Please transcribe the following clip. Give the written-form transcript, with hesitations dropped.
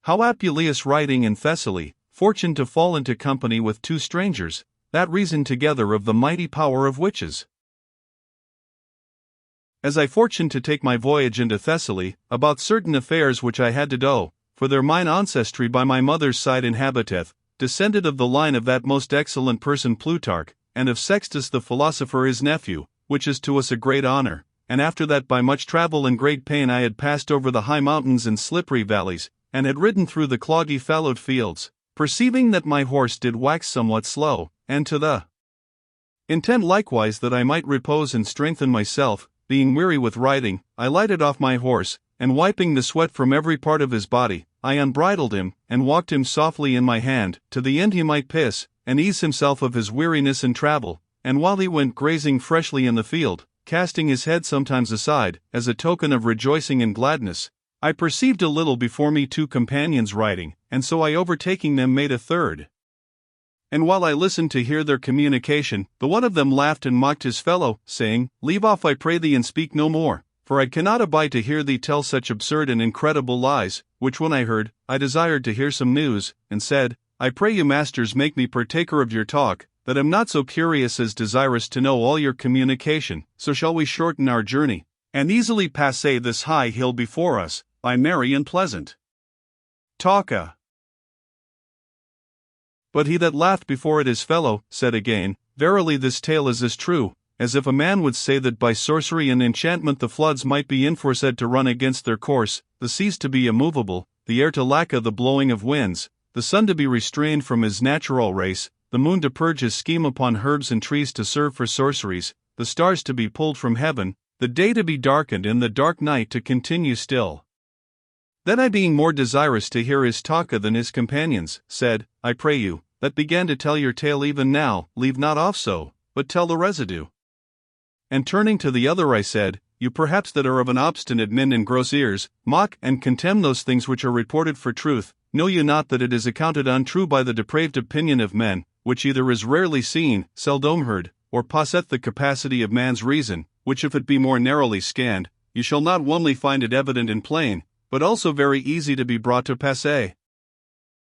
How Apuleius writing in Thessaly, fortuned to fall into company with two strangers, that reasoned together of the mighty power of witches. As I fortuned to take my voyage into Thessaly, about certain affairs which I had to do, for there mine ancestry by my mother's side inhabiteth, descended of the line of that most excellent person Plutarch, and of Sextus the philosopher his nephew, which is to us a great honor, and after that by much travel and great pain I had passed over the high mountains and slippery valleys, and had ridden through the cloggy fallowed fields, perceiving that my horse did wax somewhat slow, and to the intent likewise that I might repose and strengthen myself, being weary with riding, I lighted off my horse, and wiping the sweat from every part of his body, I unbridled him, and walked him softly in my hand, to the end he might piss, and ease himself of his weariness and travel, and while he went grazing freshly in the field, casting his head sometimes aside, as a token of rejoicing and gladness, I perceived a little before me two companions riding, and so I overtaking them made a third. And while I listened to hear their communication, the one of them laughed and mocked his fellow, saying, Leave off I pray thee and speak no more, for I cannot abide to hear thee tell such absurd and incredible lies, which when I heard, I desired to hear some news, and said, I pray you masters make me partaker of your talk, that am not so curious as desirous to know all your communication, so shall we shorten our journey, and easily pass this high hill before us, by merry and pleasant talka. But he that laughed before at his fellow, said again, Verily this tale is as true, as if a man would say that by sorcery and enchantment the floods might be inforsaid to run against their course, the seas to be immovable, the air to lack the blowing of winds, the sun to be restrained from his natural race, the moon to purge his scheme upon herbs and trees to serve for sorceries, the stars to be pulled from heaven, the day to be darkened and the dark night to continue still. Then I being more desirous to hear his talka than his companions, said, I pray you, that began to tell your tale even now, leave not off so, but tell the residue. And turning to the other I said, You perhaps that are of an obstinate mind and gross ears, mock and contemn those things which are reported for truth, know you not that it is accounted untrue by the depraved opinion of men, which either is rarely seen, seldom heard, or possesseth the capacity of man's reason, which if it be more narrowly scanned, you shall not only find it evident and plain, but also very easy to be brought to passe.